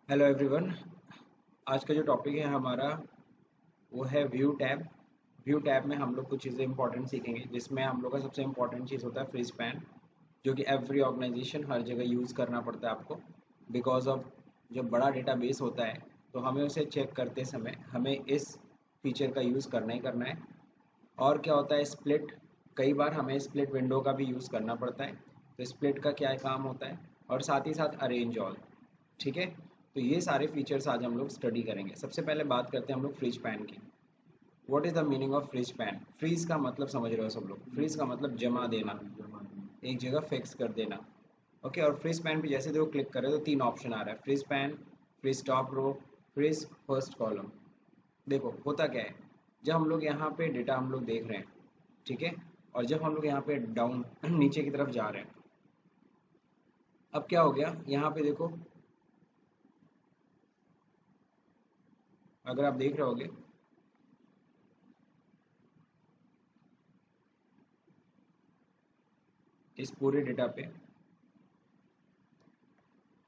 Hello everyone. आज का जो टॉपिक है हमारा वो है व्यू टैब। व्यू टैब में हम लोग कुछ चीज़ें इंपॉर्टेंट सीखेंगे, जिसमें हम लोग का सबसे इंपॉर्टेंट चीज़ होता है फ्री स्पैन, जो कि एवरी ऑर्गेनाइजेशन हर जगह यूज़ करना पड़ता है आपको। बिकॉज ऑफ जब बड़ा डेटाबेस होता है तो हमें उसे चेक करते समय हमें इस फीचर का यूज़ करना ही करना है। और क्या होता है स्प्लिट, कई बार हमें स्प्लिट विंडो का भी यूज़ करना पड़ता है। तो स्प्लिट का क्या काम होता है, और साथ ही साथ अरेंज ऑल। ठीक है, तो ये सारे फीचर्स आज हम लोग स्टडी करेंगे। सबसे पहले बात करते हैं हम लोग फ्रीज पैन की। What is the meaning of freeze pane? Freeze का मतलब समझ रहे हो सब लोग? फ्रीज का मतलब जमा देना, एक जगह फिक्स कर देना। ओके, और फ्रीज पैन पे जैसे देखो क्लिक करें तो तीन ऑप्शन आ रहा है: freeze pane, freeze top row, freeze first column. देखो होता क्या है, जब हम लोग यहाँ पे डेटा हम लोग देख रहे हैं, ठीक है, और जब हम लोग यहाँ पे डाउन नीचे की तरफ जा रहे हैं, अब क्या हो गया यहाँ पे देखो, अगर आप देख रहे होगे इस पूरे डेटा पे,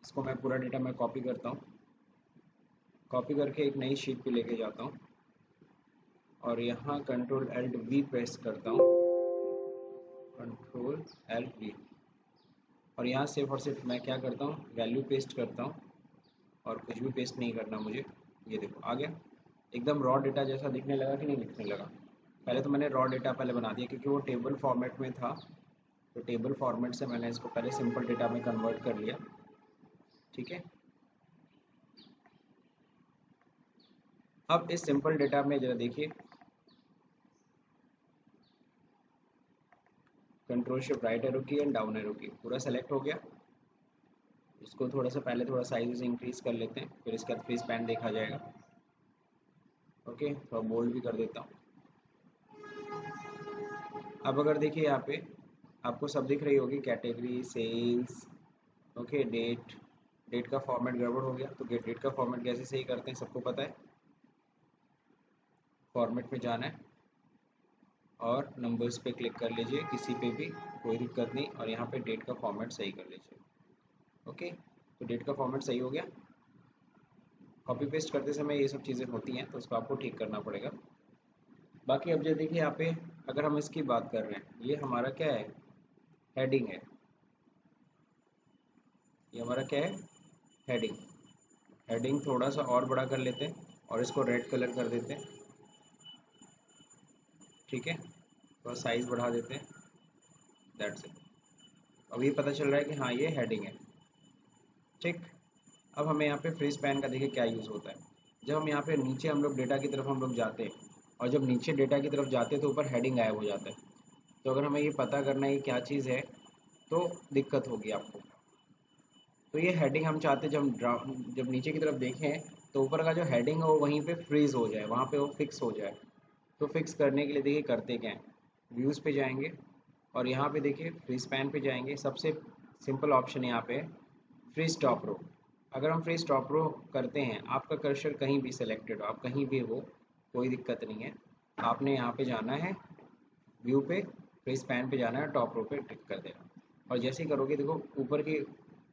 इसको मैं पूरा डेटा मैं कॉपी करता हूँ, कॉपी करके एक नई शीट पे लेके जाता हूँ और यहाँ कंट्रोल एल्ट वी प्रेस करता हूँ, कंट्रोल एल्ट वी, और यहाँ सिर्फ और सिर्फ मैं क्या करता हूँ, वैल्यू पेस्ट करता हूँ, और कुछ भी पेस्ट नहीं करना मुझे। ये देखो आ गया, एकदम रॉ डेटा जैसा दिखने लगा कि नहीं दिखने लगा? पहले तो मैंने रॉ डेटा पहले बना दिया क्योंकि वो टेबल फॉर्मेट में था, तो टेबल फॉर्मेट से मैंने इसको पहले सिंपल डेटा में कन्वर्ट कर लिया। ठीक है, अब इस सिंपल डेटा में जरा देखिए, कंट्रोल शिफ्ट राइट एरो की एंड डाउन एरो की, पूरा सेलेक्ट हो गया। इसको थोड़ा सा पहले थोड़ा साइज इंक्रीज कर लेते हैं, फिर इसके बाद फ्रीज पैन देखा जाएगा। ओके, थोड़ा बोल्ड भी कर देता हूँ। अब अगर देखिए यहाँ पे आपको सब दिख रही होगी, category, sales, okay, date. Date का फॉर्मेट गड़बड़ हो गया, तो डेट का फॉर्मेट कैसे सही करते हैं सबको पता है। फॉर्मेट में जाना है और नंबर्स पे क्लिक कर लीजिए, किसी पे भी कोई दिक्कत नहीं, और यहाँ पे डेट का फॉर्मेट सही कर लीजिए। ओके, तो डेट का फॉर्मेट सही हो गया। कॉपी पेस्ट करते समय ये सब चीज़ें होती हैं, तो उसको आपको ठीक करना पड़ेगा। बाकी अब जो देखिए यहाँ पे, अगर हम इसकी बात कर रहे हैं, ये हमारा क्या है, हेडिंग है। ये हमारा क्या है, हेडिंग। हेडिंग थोड़ा सा और बड़ा कर लेते हैं और इसको रेड कलर कर देते हैं। ठीक है, थोड़ा साइज बढ़ा देते हैं, दैट्स इट। अब ये पता चल रहा है कि हाँ ये हेडिंग है। ठीक, अब हमें यहाँ पे फ्रीज पैन का देखिए क्या यूज़ होता है। जब हम यहाँ पे नीचे हम लोग डेटा की तरफ हम लोग जाते हैं, और जब नीचे डेटा की तरफ जाते हैं तो ऊपर हेडिंग गायब हो जाता है। तो अगर हमें ये पता करना है कि क्या चीज़ है, तो दिक्कत होगी आपको। तो ये हेडिंग हम चाहते हैं जब नीचे की तरफ देखें तो ऊपर का जो हेडिंग है वो वहीं पे फ्रीज हो जाए, वहाँ पे वो फिक्स हो जाए। तो फिक्स करने के लिए देखिए करते क्या हैं, व्यूज़ पे जाएंगे और यहाँ पे देखिए फ्री स्पैन पे जाएंगे। सबसे सिंपल ऑप्शन यहाँ पे फ्री स्टॉप रो। अगर हम फ्री स्टॉप रो करते हैं, आपका कर्सर कहीं भी सिलेक्टेड हो, आप कहीं भी हो, कोई दिक्कत नहीं है। आपने यहाँ पे जाना है व्यू पे, फिर स्पैन पे जाना है, टॉप रो पे टिक कर देना, और जैसे ही करोगे देखो ऊपर की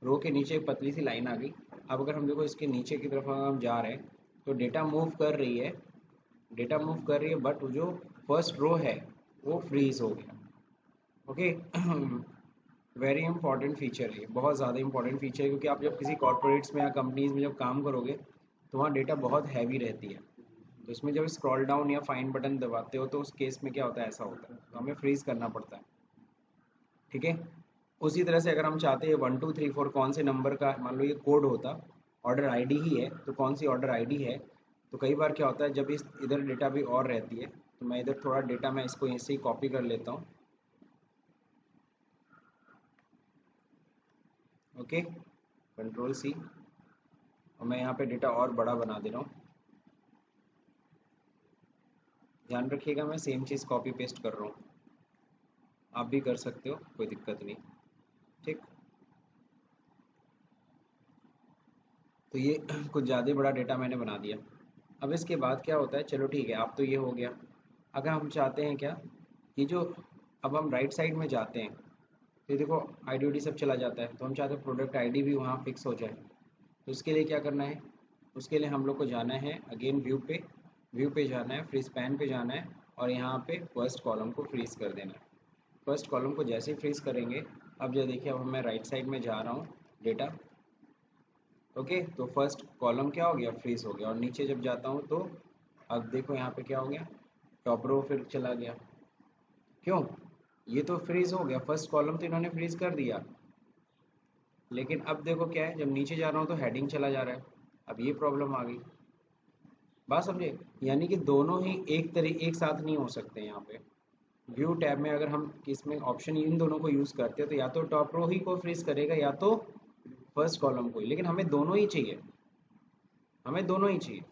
रो के नीचे एक पतली सी लाइन आ गई। अब अगर हम देखो इसके नीचे की तरफ हम जा रहे हैं तो डेटा मूव कर रही है, डेटा मूव कर रही है, बट जो फर्स्ट रो है वो फ्रीज हो गया। ओके, वेरी इंपॉर्टेंट फीचर है, बहुत ज़्यादा इंपॉर्टेंट फीचर है, क्योंकि आप जब किसी कॉर्पोरेट्स में या कंपनीज में जब काम करोगे तो वहाँ डेटा बहुत हैवी रहती है। तो इसमें जब स्क्रॉल डाउन या फाइंड बटन दबाते हो तो उस केस में क्या होता है, ऐसा होता है, तो हमें फ्रीज करना पड़ता है। ठीक है, उसी तरह से अगर हम चाहते हैं 1 2 3 4 कौन से नंबर का, मान लो ये कोड होता, ऑर्डर आईडी ही है, तो कौन सी ऑर्डर आईडी है। तो कई बार क्या होता है जब इस इधर डेटा भी और रहती है, तो मैं इधर थोड़ा डेटा मैं इसको ऐसे ही कॉपी कर लेता हूँ। ओके, कंट्रोल सी, और मैं यहाँ पे डेटा और बड़ा बना दे रहा हूँ। ध्यान रखिएगा मैं सेम चीज़ कॉपी पेस्ट कर रहा हूँ, आप भी कर सकते हो, कोई दिक्कत नहीं। ठीक, तो ये कुछ ज़्यादा बड़ा डेटा मैंने बना दिया। अब इसके बाद क्या होता है, चलो ठीक है, आप तो ये हो गया। अगर हम चाहते हैं क्या, ये जो, अब हम राइट साइड में जाते हैं तो ये देखो आईडी सब चला जाता है, तो हम चाहते हैं प्रोडक्ट आईडी भी वहाँ फिक्स हो जाए। तो उसके लिए क्या करना है, उसके लिए हम लोग को जाना है अगेन व्यू पे जाना है, फ्रीज पैन पे जाना है और यहाँ पे फर्स्ट कॉलम को फ्रीज कर देना है। फर्स्ट कॉलम को जैसे ही फ्रीज करेंगे, अब जो देखिए अब मैं राइट साइड में जा रहा हूँ डेटा, ओके, तो फर्स्ट कॉलम क्या हो गया, फ्रीज हो गया। और नीचे जब जाता हूँ तो अब देखो यहाँ पे क्या हो गया, टॉप रो फिर चला गया। क्यों, ये तो फ्रीज हो गया, फर्स्ट कॉलम तो इन्होंने फ्रीज कर दिया, लेकिन अब देखो क्या है, जब नीचे जा रहा हूँ तो हेडिंग चला जा रहा है। अब ये प्रॉब्लम आ गई, बात समझे। यानी कि दोनों ही एक साथ नहीं हो सकते यहाँ पे। व्यू टैब में अगर हम इसमें ऑप्शन इन दोनों को यूज़ करते हैं तो या तो टॉप रो ही को फ्रीज करेगा या तो फर्स्ट कॉलम को ही, लेकिन हमें दोनों ही चाहिए, हमें दोनों ही चाहिए।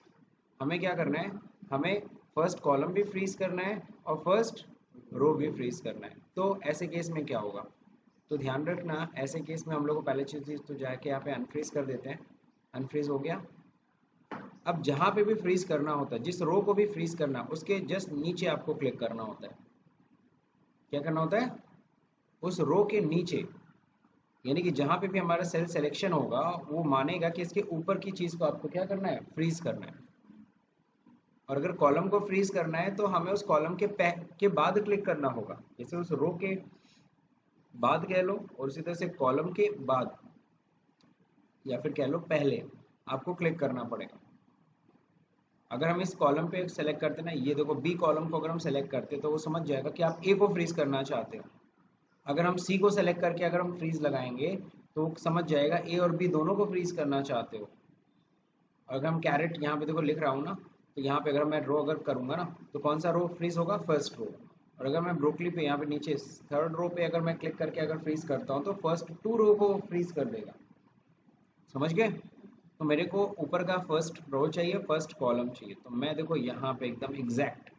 हमें क्या करना है, हमें फर्स्ट कॉलम भी फ्रीज करना है और फर्स्ट रो भी फ्रीज करना है। तो ऐसे केस में क्या होगा, तो ध्यान रखना, ऐसे केस में हम लोग को पहले चीज़ तो जाके यहाँ पे अनफ्रीज कर देते हैं। अनफ्रीज हो गया। अब जहाँ पे भी फ्रीज करना होता है, जिस रो को भी फ्रीज करना है उसके जस्ट नीचे आपको क्लिक करना होता है। क्या करना होता है, उस रो के नीचे, यानी कि जहाँ पे भी हमारा सेल सिलेक्शन होगा वो मानेगा कि इसके ऊपर की चीज़ को आपको क्या करना है, फ्रीज करना है। और अगर कॉलम को फ्रीज करना है तो हमें उस कॉलम के बाद क्लिक करना होगा, जैसे उस रो के बाद कह लो और उसी तरह से कॉलम के बाद या फिर कह लो पहले आपको क्लिक करना पड़ेगा। अगर हम इस कॉलम पे सेलेक्ट करते ना, ये देखो बी कॉलम को अगर हम सेलेक्ट करते तो वो समझ जाएगा कि आप ए को फ्रीज करना चाहते हो। अगर हम सी को सेलेक्ट करके अगर हम फ्रीज लगाएंगे तो वो समझ जाएगा ए और बी दोनों को फ्रीज करना चाहते हो। अगर हम कैरेट यहाँ पे देखो लिख रहा हूँ ना, तो यहाँ पे अगर मैं रो अगर करूँगा ना तो कौन सा रो फ्रीज होगा, फर्स्ट रो। और अगर मैं ब्रोकली पे यहाँ पे नीचे थर्ड रो पे अगर मैं क्लिक करके अगर फ्रीज करता हूँ तो फर्स्ट टू रो को फ्रीज कर देगा। समझ गए। तो मेरे को ऊपर का फर्स्ट रो चाहिए, फर्स्ट कॉलम चाहिए, तो मैं देखो यहाँ पे एकदम एग्जैक्ट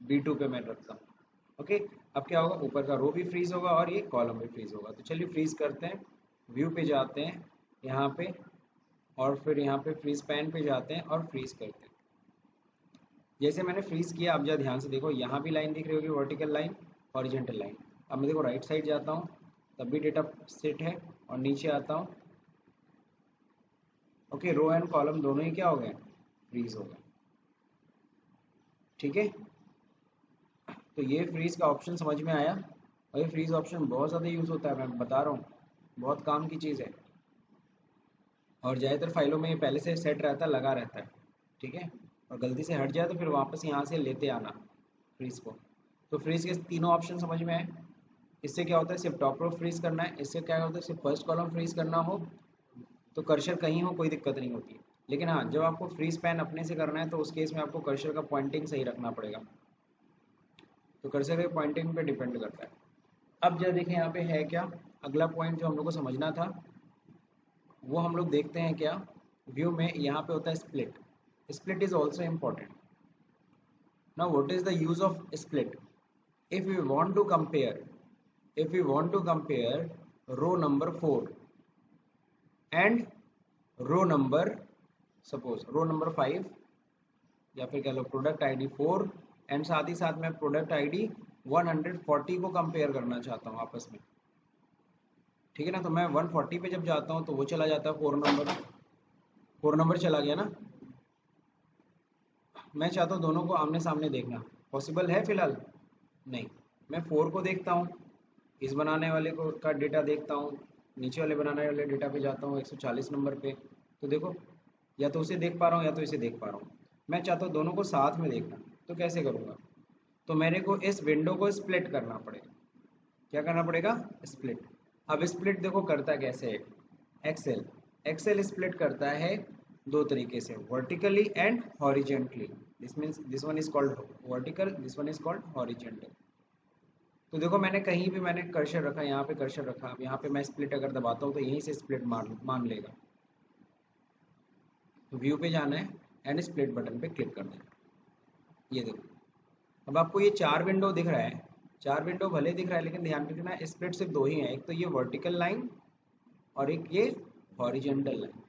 B2 पे मैं रखता हूँ। ओके, अब क्या होगा, ऊपर का रो भी फ्रीज होगा और ये कॉलम भी फ्रीज होगा। तो चलिए फ्रीज करते हैं, व्यू पे जाते हैं यहाँ पे और फिर यहाँ पे फ्रीज पैन पे जाते हैं और फ्रीज करते हैं। जैसे मैंने फ्रीज किया, अब जरा ध्यान से देखो, यहाँ भी लाइन दिख रही होगी, वर्टिकल लाइन, हॉरिजेंटल लाइन। अब मैं देखो राइट साइड जाता हूँ तब भी डेटा सेट है और नीचे आता हूँ, ओके, रो एंड कॉलम दोनों ही क्या हो गए, फ्रीज हो गए। ठीक है, तो ये फ्रीज का ऑप्शन समझ में आया। और ये फ्रीज ऑप्शन बहुत ज़्यादा यूज़ होता है, मैं बता रहा हूँ, बहुत काम की चीज़ है। और ज़्यादातर फाइलों में ये पहले से सेट रहता है, लगा रहता है। ठीक है, और गलती से हट जाए तो फिर वापस यहाँ से लेते आना फ्रीज को। तो फ्रीज के तीनों ऑप्शन समझ में आए। इससे क्या होता है, सिर्फ टॉप रो फ्रीज करना है। इससे क्या होता है, सिर्फ फर्स्ट कॉलम फ्रीज करना हो तो कर्सर कहीं हो कोई दिक्कत नहीं होती। लेकिन हाँ, जब आपको फ्रीज पैन अपने से करना है तो उस केस में आपको कर्सर का पॉइंटिंग सही रखना पड़ेगा। तो कर्सर के पॉइंटिंग पे डिपेंड करता है। अब जब देखें यहाँ पे है क्या, अगला पॉइंट जो हम लोग को समझना था वो हम लोग देखते हैं क्या, व्यू में यहाँ पे होता है split. Split is also important. Now what is the use of split, if we want to compare if we want to compare row number 4 and row number, suppose row number 5 या फिर कह लो product ID 4 and साथ ही साथ मैं product ID 140 को compare करना चाहता हूँ आपस में। ठीक है ना, तो मैं 140 पे जब जाता हूँ तो वो चला जाता है 4 नंबर चला गया ना। मैं चाहता हूँ दोनों को आमने सामने देखना, पॉसिबल है फिलहाल नहीं। मैं 4 को देखता हूँ, इस बनाने वाले को का डेटा देखता हूँ, नीचे वाले बनाने वाले डेटा पे जाता हूँ 140 नंबर पे, तो देखो या तो उसे देख पा रहा हूँ या तो इसे देख पा रहा हूँ। मैं चाहता हूँ दोनों को साथ में देखना, तो कैसे करूँगा, तो मेरे को इस विंडो को स्प्लिट करना पड़ेगा। क्या करना पड़ेगा, स्प्लिट। अब स्प्लिट देखो करता कैसे है, एक्सेल एक्सेल स्प्लिट करता है दो तरीके से, vertically and horizontally. This means this one is called vertical, this one is called horizontal. तो देखो मैंने कहीं भी मैंने कर्सर रखा, यहाँ पे कर्सर रखा, अब यहाँ पे मैं स्प्लिट अगर दबाता हूँ तो यहीं से स्प्लिट मान लेगा। तो व्यू पे जाना है एंड स्प्लिट बटन पे क्लिक करना है। ये देखो अब आपको ये 4 विंडो दिख रहा है, 4 विंडो भले दिख रहा है लेकिन ध्यान रखना स्प्लिट सिर्फ 2 ही है, एक तो ये वर्टिकल लाइन और एक ये हॉरिजेंटल लाइन।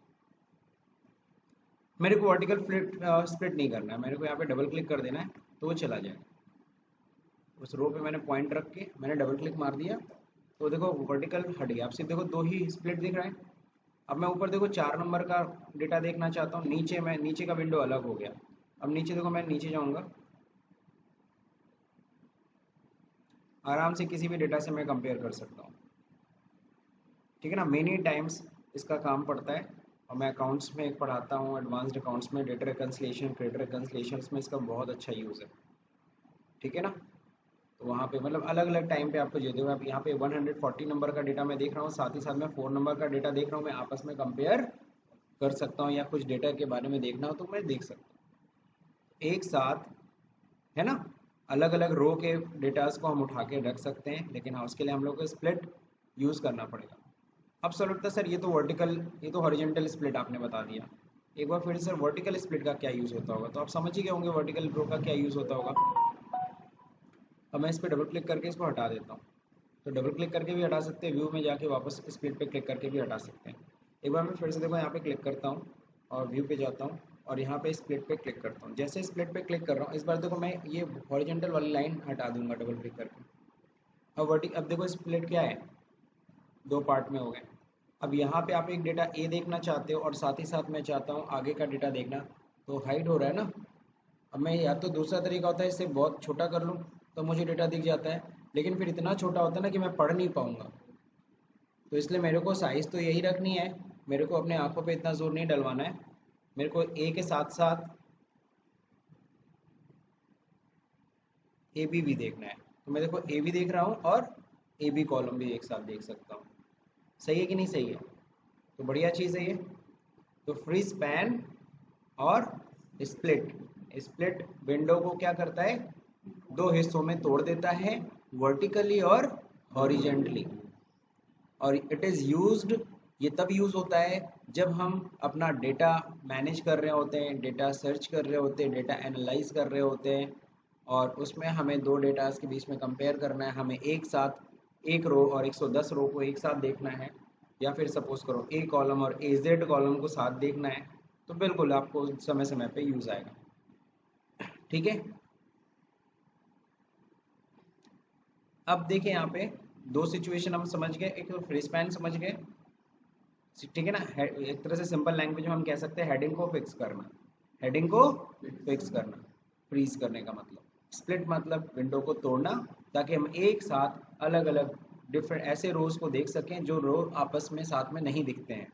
मेरे को वर्टिकल स्प्लिट नहीं करना है, मेरे को यहाँ पे डबल क्लिक कर देना है तो वो चला जाएगा। उस रो पे मैंने पॉइंट रख के मैंने डबल क्लिक मार दिया तो देखो वर्टिकल हट गया। आप सिर्फ देखो 2 ही स्प्लिट दिख रहा है, अब मैं ऊपर देखो 4 नंबर का डेटा देखना चाहता हूँ, नीचे का विंडो अलग हो गया। अब नीचे देखो, मैं नीचे जाऊँगा, आराम से किसी भी डेटा से मैं कंपेयर कर सकता हूँ। ठीक है ना, मेनी टाइम्स इसका काम पड़ता है। और मैं अकाउंट्स में एक पढ़ाता हूँ, एडवांस्ड अकाउंट्स में डेटा रिकन्सिलिएशन, क्रेडिट रिकन्सिलिएशन में इसका बहुत अच्छा यूज़ है। ठीक है ना, तो वहाँ पे मतलब अलग अलग टाइम पे आपको दे दो। आप यहाँ पे 140 नंबर का डेटा मैं देख रहा हूँ, साथ ही साथ मैं 4 नंबर का डेटा देख रहा हूँ, मैं आपस में कंपेयर कर सकता हूँ, या कुछ डेटा के बारे में देखना हो तो मैं देख सकता हूँ एक साथ, है ना। अलग अलग रो के डेटास को हम उठा के रख सकते हैं, लेकिन हाँ उसके लिए हम लोग को स्प्लिट यूज़ करना पड़ेगा। अब सर लगता है सर ये तो वर्टिकल, ये तो हॉरिजेंटल स्प्लिट आपने बता दिया। एक बार फिर सर वर्टिकल स्प्लिट का क्या यूज़ होता होगा, तो आप समझ ही गए होंगे वर्टिकल रो का क्या यूज़ होता होगा। अब मैं इस पर डबल क्लिक करके इसको हटा देता हूँ। तो डबल क्लिक करके भी हटा सकते हैं, व्यू में जाके वापस स्प्लिट पे क्लिक करके भी हटा सकते हैं। एक बार मैं फिर से देखो यहाँ पे क्लिक करता हूँ और व्यू पे जाता हूँ और यहाँ पे स्प्लिट पे क्लिक करता हूँ। जैसे स्प्लिट पे क्लिक कर रहा हूँ, इस बार देखो मैं ये हॉरिजॉन्टल वाली लाइन हटा दूंगा डबल क्लिक करके। अब देखो स्प्लिट क्या है, दो पार्ट में हो गए। अब यहाँ पे आप एक डेटा ए देखना चाहते हो और साथ ही साथ मैं चाहता हूँ आगे का डेटा देखना, तो हाइड हो रहा है ना। अब मैं या तो दूसरा तरीका होता है इसे बहुत छोटा कर लूँ तो मुझे डेटा दिख जाता है, लेकिन फिर इतना छोटा होता है ना कि मैं पढ़ नहीं पाऊँगा। तो इसलिए मेरे को साइज़ तो यही रखनी है, मेरे को अपने आँखों पे इतना जोर नहीं डलवाना है। मेरे को ए के साथ साथ ए बी भी देखना है, तो मैं देखो ए भी देख रहा हूँ और ए बी कॉलम भी एक साथ देख सकता हूँ। सही है कि नहीं सही है, तो बढ़िया चीज़ है ये। तो फ्री स्पैन और स्प्लिट, स्प्लिट विंडो को क्या करता है, दो हिस्सों में तोड़ देता है, वर्टिकली और हॉरिजेंटली। और इट इज़ यूज्ड, ये तब यूज़ होता है जब हम अपना डेटा मैनेज कर रहे होते हैं, डेटा सर्च कर रहे होते हैं, डेटा एनालाइज कर रहे होते हैं, और उसमें हमें दो डेटास के बीच में कंपेयर करना है, हमें एक साथ एक रो और 110 रो को एक साथ देखना है, या फिर सपोज करो ए कॉलम और ए जेड कॉलम को साथ देखना है, तो बिल्कुल आपको समय समय पे यूज़ आएगा। ठीक है, अब देखिए यहाँ पे दो सिचुएशन हम समझ गए, एक तो फ्री स्पैन समझ गए। ठीक है ना, एक तरह से सिंपल लैंग्वेज में हम कह सकते हैं हेडिंग को फिक्स करना, हेडिंग को फिक्स करना, फ्रीज करने का मतलब। स्प्लिट मतलब विंडो को तोड़ना, ताकि हम एक साथ अलग अलग डिफरेंट ऐसे रोज को देख सकें जो रो आपस में साथ में नहीं दिखते हैं।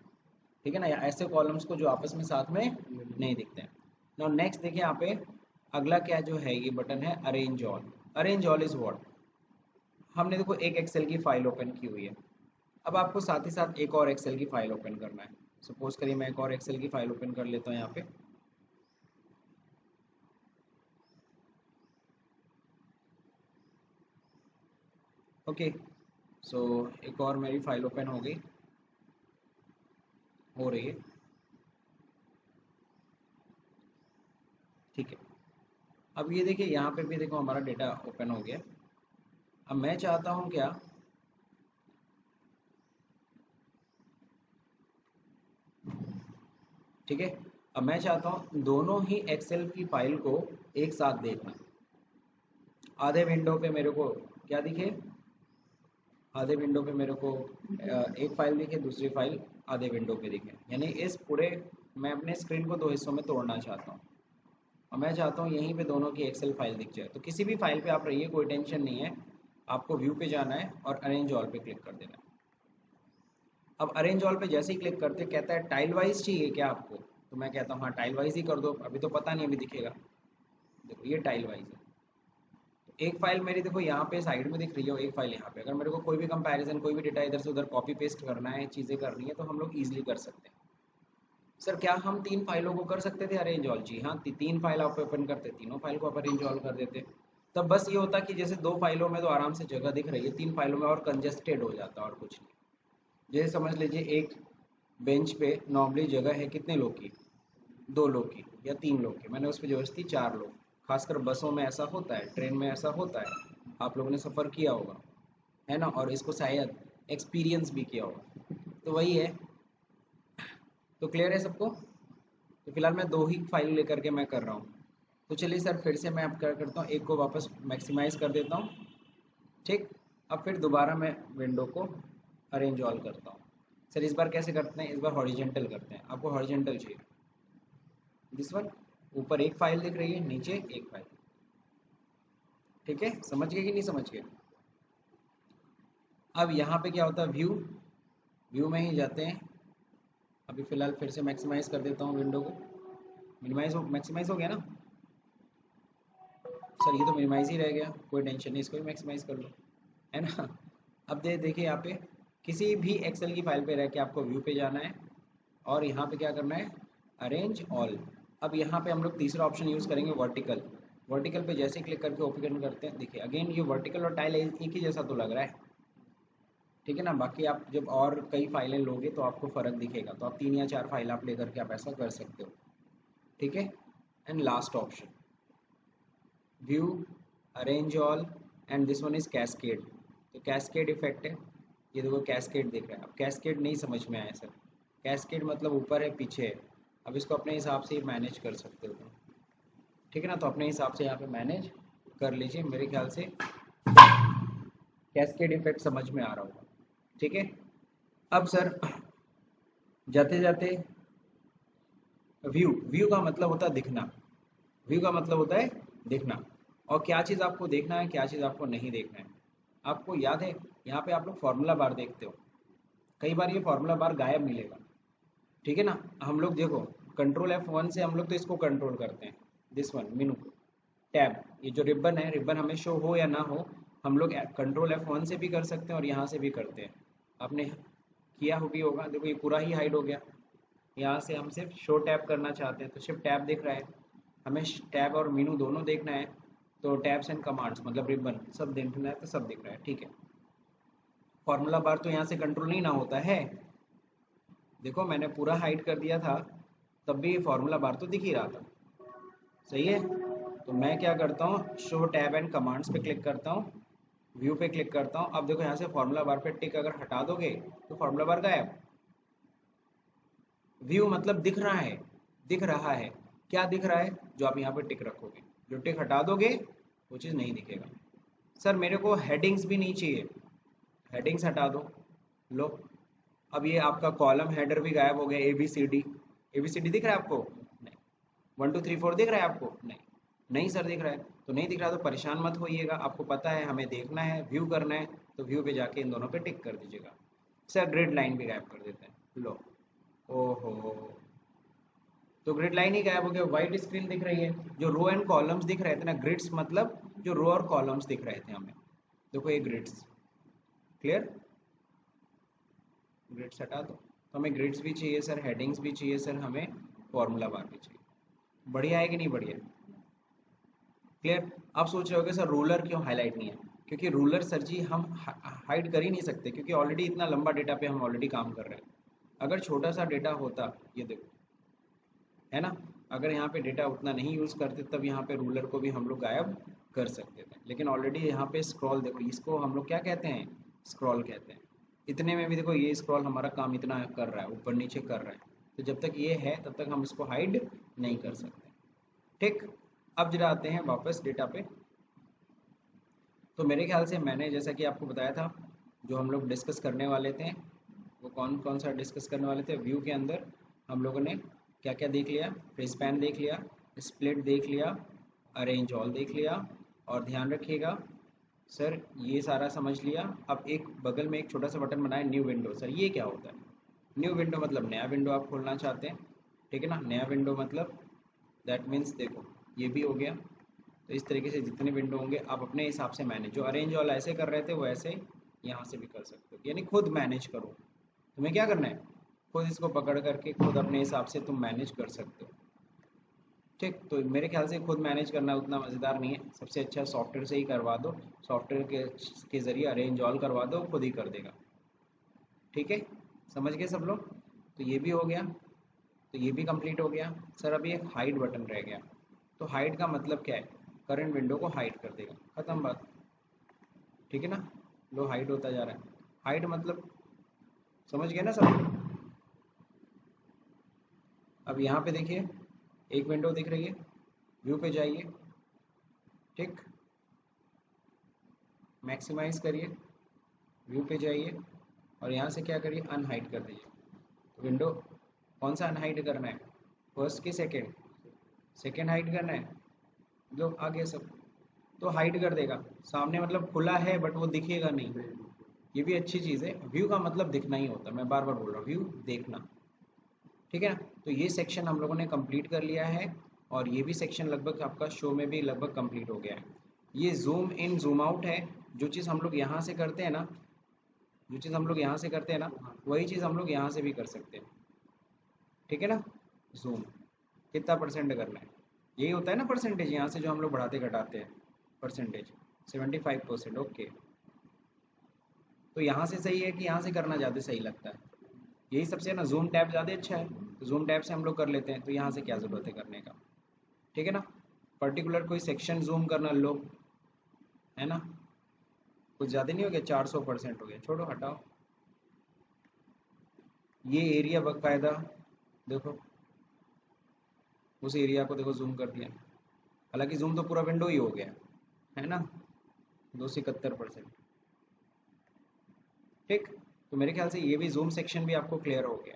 ठीक है ना, या ऐसे कॉलम्स को जो आपस में साथ में नहीं दिखते हैं। नाउ नेक्स्ट देखिए यहाँ पे अगला क्या जो है, ये बटन है arrange all. Arrange all is what, हमने देखो एक एक्सेल की फाइल ओपन की हुई है, अब आपको साथ ही साथ एक और एक्सेल की फाइल ओपन करना है। सपोज करिए मैं एक और एक्सेल की फाइल ओपन कर लेता हूँ यहाँ पे। ओके, सो एक और मेरी फाइल ओपन हो गई, हो रही है। ठीक है, अब ये देखिए यहाँ पे भी देखो हमारा डेटा ओपन हो गया। अब मैं चाहता हूँ क्या, ठीक है, अब मैं चाहता हूँ दोनों ही एक्सेल की फाइल को एक साथ देखना। आधे विंडो पे मेरे को क्या दिखे, आधे विंडो पे मेरे को एक फाइल दिखे, दूसरी फाइल आधे विंडो पे दिखे, यानी इस पूरे मैं अपने स्क्रीन को दो हिस्सों में तोड़ना चाहता हूँ। और मैं चाहता हूँ यहीं पे दोनों की एक्सेल फाइल दिख जाए। तो किसी भी फाइल पे आप रहिए, कोई टेंशन नहीं है, आपको व्यू पे जाना है और अरेंज ऑल पे क्लिक कर देना है। अब अरेंज ऑल पे जैसे ही क्लिक करते कहता है टाइल वाइज चाहिए क्या आपको, तो मैं कहता हूँ हाँ टाइल वाइज ही कर दो, अभी तो पता नहीं, अभी दिखेगा। देखो ये टाइल वाइज है, एक फाइल मेरी देखो यहाँ पे साइड में दिख रही है, एक फाइल यहाँ पे। अगर मेरे को कोई भी कंपैरिजन, कोई भी डेटा इधर से उधर कॉपी पेस्ट करना है, चीज़ें करनी है, तो हम लोग ईजिली कर सकते हैं। सर क्या हम तीन फाइलों को कर सकते थे अरेंज ऑल? जी हाँ, तीन फाइल आप ओपन करते, तीनों फाइल को आप अरेंज ऑल कर देते। तब बस ये होता कि जैसे दो फाइलों में तो आराम से जगह दिख रही है, तीन फाइलों में और कंजेस्टेड हो जाता और कुछ नहीं। जैसे समझ लीजिए एक बेंच पे नॉर्मली जगह है कितने लोग की, दो लोग की या तीन लोग की, मैंने उस पर जरूरत थी चार लोग। खासकर बसों में ऐसा होता है, ट्रेन में ऐसा होता है, आप लोगों ने सफ़र किया होगा, है ना, और इसको शायद एक्सपीरियंस भी किया होगा। तो वही है, तो क्लियर है सबको। तो फिलहाल मैं दो ही फाइल लेकर के मैं कर रहा हूँ। तो चलिए सर फिर से मैं अब क्या करता हूँ, एक को वापस मैक्सिमाइज़ कर देता हूँ। ठीक, अब फिर दोबारा मैं विंडो को अरेंज ऑल करता हूँ। सर इस बार कैसे करते हैं, इस बार हॉरिजेंटल करते हैं, आपको हॉरिजेंटल चाहिए। दिस वन, ऊपर एक फाइल दिख रही है, नीचे एक फाइल। ठीक है, समझ गए कि नहीं समझ गए? अब यहाँ पे क्या होता है, व्यू, व्यू में ही जाते हैं। अभी फिलहाल फिर से मैक्सिमाइज कर देता हूँ विंडो को। मिनिमाइज हो, मैक्सिमाइज हो गया ना सर? ये तो मिनिमाइज ही रह गया, कोई टेंशन नहीं, इसको भी मैक्सिमाइज कर लो, है ना। अब देखिए यहाँ पे किसी भी एक्सेल की फाइल पे रह के आपको व्यू पे जाना है और यहाँ पे क्या करना है, अरेंज ऑल। अब यहाँ पे हम लोग तीसरा ऑप्शन यूज़ करेंगे, वर्टिकल। वर्टिकल पे जैसे क्लिक करके ओपन करते हैं, देखिए अगेन ये वर्टिकल और टाइल एक ही जैसा तो लग रहा है, ठीक है ना। बाकी आप जब और कई फाइलें लोगे तो आपको फ़र्क दिखेगा, तो आप 3 या 4 फाइल आप लेकर के आप ऐसा कर सकते हो, ठीक है। And last option, view, arrange all, and this one is cascade. तो कैस्केड इफेक्ट है, ये देखो कैस्केड दिख रहा है। अब कैस्केड नहीं समझ में आया सर, कैस्केड मतलब ऊपर है पीछे है। अब इसको अपने हिसाब से मैनेज कर सकते हो तुम, ठीक है ना। तो अपने हिसाब से यहाँ पे मैनेज कर लीजिए, मेरे ख्याल से कैस्केड इफेक्ट समझ में आ रहा होगा, ठीक है। अब सर जाते जाते, व्यू, व्यू का मतलब होता है दिखना, व्यू का मतलब होता है देखना। और क्या चीज़ आपको देखना है, क्या चीज़ आपको नहीं देखना है। आपको याद है यहाँ पे आप लोग फार्मूला बार देखते हो, कई बार ये फार्मूला बार गायब मिलेगा, ठीक है ना। हम लोग देखो कंट्रोल F1 से हम लोग तो इसको कंट्रोल करते हैं, दिस वन मेनू टैब, ये जो रिबन है, रिबन हमें शो हो या ना हो, हम लोग कंट्रोल F1 से भी कर सकते हैं और यहाँ से भी करते हैं। आपने किया हो भी होगा, देखो ये पूरा ही हाइड हो गया। यहाँ से हम सिर्फ शो टैब करना चाहते हैं तो सिर्फ टैब दिख रहा है, हमें टैब और मेनू दोनों देखना है, तो टैब्स एंड कमांड्स मतलब रिबन सब देखना है तो सब दिख रहा है, ठीक है। फॉर्मूला बार तो यहाँ से कंट्रोल नहीं ना होता है, देखो मैंने पूरा हाइड कर दिया था तब भी फॉर्मूला बार तो दिख ही रहा था, सही है। तो मैं क्या करता हूँ, शो टैब एंड कमांड्स पे क्लिक करता हूँ, व्यू पे क्लिक करता हूँ। अब देखो यहाँ से फॉर्मूला बार पे टिक अगर हटा दोगे तो फॉर्मूला बार गायब। व्यू मतलब दिख रहा है, दिख रहा है, क्या दिख रहा है, जो आप यहाँ पे टिक रखोगे, जो टिक हटा दोगे वो चीज़ नहीं दिखेगा। सर मेरे को हेडिंग्स भी नहीं चाहिए, हेडिंग्स हटा दो, लो। अब ये आपका कॉलम हेडर भी गायब हो गया, ABCD, ABCD दिख रहा है आपको? नहीं। 1 2 3 4 दिख रहा है आपको? नहीं। नहीं सर दिख रहा है, तो नहीं दिख रहा तो परेशान मत होइएगा, आपको पता है हमें देखना है, व्यू करना है, तो व्यू पे जाके इन दोनों पे टिक कर दीजिएगा। सर ग्रिड लाइन भी गायब कर देते हैं, लो। ओहो, तो ग्रिड लाइन ही गायब हो गया, व्हाइट स्क्रीन दिख रही है, जो रो एंड कॉलम्स दिख रहे थे ना, ग्रिड्स मतलब जो रो और कॉलम्स दिख रहे थे हमें, देखो ये ग्रिड्स, क्लियर। ग्रिड्स हटा दो, तो हमें ग्रिड्स भी चाहिए सर, हेडिंग्स भी चाहिए सर, हमें फॉर्मूला बार भी चाहिए। बढ़िया है कि नहीं बढ़िया? क्लियर। आप सोच रहे होगे सर रूलर क्यों हाईलाइट नहीं है, क्योंकि रूलर सर जी हम हाइड कर ही नहीं सकते, क्योंकि ऑलरेडी इतना लंबा डेटा पे हम ऑलरेडी काम कर रहे हैं। अगर छोटा सा डेटा होता, ये देखो, है ना, अगर यहाँ पे डेटा उतना नहीं यूज़ करते तब यहाँ पे रूलर को भी हम लोग गायब कर सकते थे, लेकिन ऑलरेडी यहाँ पे स्क्रॉल देखो, इसको हम लोग क्या कहते हैं, स्क्रॉल कहते हैं। इतने में भी देखो ये स्क्रॉल हमारा काम इतना कर रहा है, ऊपर नीचे कर रहा है, तो जब तक ये है तब तक हम इसको हाइड नहीं कर सकते, ठीक। अब जरा आते हैं वापस डेटा पे। तो मेरे ख्याल से मैंने जैसा कि आपको बताया था, जो हम लोग डिस्कस करने वाले थे वो कौन कौन सा डिस्कस करने वाले थे। व्यू के अंदर हम लोगों ने क्या क्या देख लिया, फ्री स्पैन देख लिया, स्प्लिट देख लिया, अरेंज ऑल देख लिया, और ध्यान रखिएगा सर ये सारा समझ लिया। अब एक बगल में एक छोटा सा बटन बनाए, न्यू विंडो। सर ये क्या होता है? न्यू विंडो मतलब नया विंडो आप खोलना चाहते हैं, ठीक है ना। नया विंडो मतलब दैट मीन्स देखो ये भी हो गया। तो इस तरीके से जितने विंडो होंगे आप अपने हिसाब से मैनेज, जो अरेंज वाला ऐसे कर रहे थे वो ऐसे यहाँ से भी कर सकते हो, यानी खुद मैनेज करो। तुम्हें क्या करना है, खुद इसको पकड़ करके खुद अपने हिसाब से तुम मैनेज कर सकते हो, ठीक। तो मेरे ख्याल से खुद मैनेज करना उतना मज़ेदार नहीं है, सबसे अच्छा सॉफ्टवेयर से ही करवा दो, सॉफ्टवेयर के ज़रिए अरेंज ऑल करवा दो, खुद ही कर देगा, ठीक है। समझ गए सब लोग? तो ये भी हो गया, तो ये भी कंप्लीट हो गया। सर अभी एक हाइड बटन रह गया, तो हाइड का मतलब क्या है, करंट विंडो को हाइड कर देगा, खत्म बात, ठीक है ना। लो हाइड होता जा रहा है, हाइड मतलब समझ गए ना सब लोग? अब यहाँ पे देखिए एक विंडो दिख रही है, व्यू पे जाइए, ठीक, मैक्सिमाइज करिए, व्यू पे जाइए और यहाँ से क्या करिए, अनहाइड कर दीजिए। तो विंडो कौन सा अनहाइड करना है, फर्स्ट की सेकेंड, सेकेंड हाइड करना है, जो आगे सब तो हाइड कर देगा। सामने मतलब खुला है बट वो दिखेगा नहीं, ये भी अच्छी चीज़ है। व्यू का मतलब दिखना ही होता है, मैं बार बार बोल रहा हूँ, व्यू देखना। ठीक है ना। तो ये सेक्शन हम लोगों ने कंप्लीट कर लिया है, और ये भी सेक्शन लगभग आपका शो में भी लगभग कंप्लीट हो गया है। ये जूम इन जूम आउट है, जो चीज़ हम लोग यहाँ से करते हैं ना, जो चीज़ हम लोग यहाँ से करते हैं ना, वही चीज़ हम लोग यहाँ से भी कर सकते हैं। ठीक है ना। जूम कितना परसेंट करना है, यही होता है ना परसेंटेज, यहाँ से जो हम लोग बढ़ाते घटाते हैं परसेंटेज, 75%। ओके, तो यहाँ से सही है कि यहाँ से करना ज़्यादा सही लगता है, यही सबसे ना, जूम टैब ज़्यादा अच्छा है, तो जूम टैब से हम लोग कर लेते हैं, तो यहाँ से क्या ज़रूरत है करने का। ठीक है ना। पर्टिकुलर कोई सेक्शन जूम करना लो, है ना, कुछ ज़्यादा नहीं हो गया, 400% हो गया, छोड़ो हटाओ। ये एरिया बाकायदा देखो, उस एरिया को देखो जूम कर दिया, हालांकि जूम तो पूरा विंडो ही हो गया है ना, 271%। ठीक, तो मेरे ख्याल से ये भी जूम सेक्शन भी आपको क्लियर हो गया।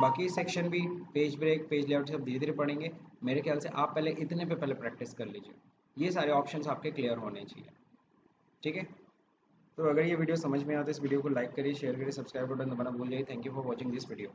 बाकी सेक्शन भी, पेज ब्रेक, पेज लेआउट, सब धीरे धीरे पढ़ेंगे। मेरे ख्याल से आप पहले इतने पे पहले प्रैक्टिस कर लीजिए, ये सारे ऑप्शंस आपके क्लियर होने चाहिए। ठीक है। तो अगर ये वीडियो समझ में आए तो इस वीडियो को लाइक करिए, शेयर करिए, सब्सक्राइब बटन दबाना भूल जाइए। Thank you for watching this video.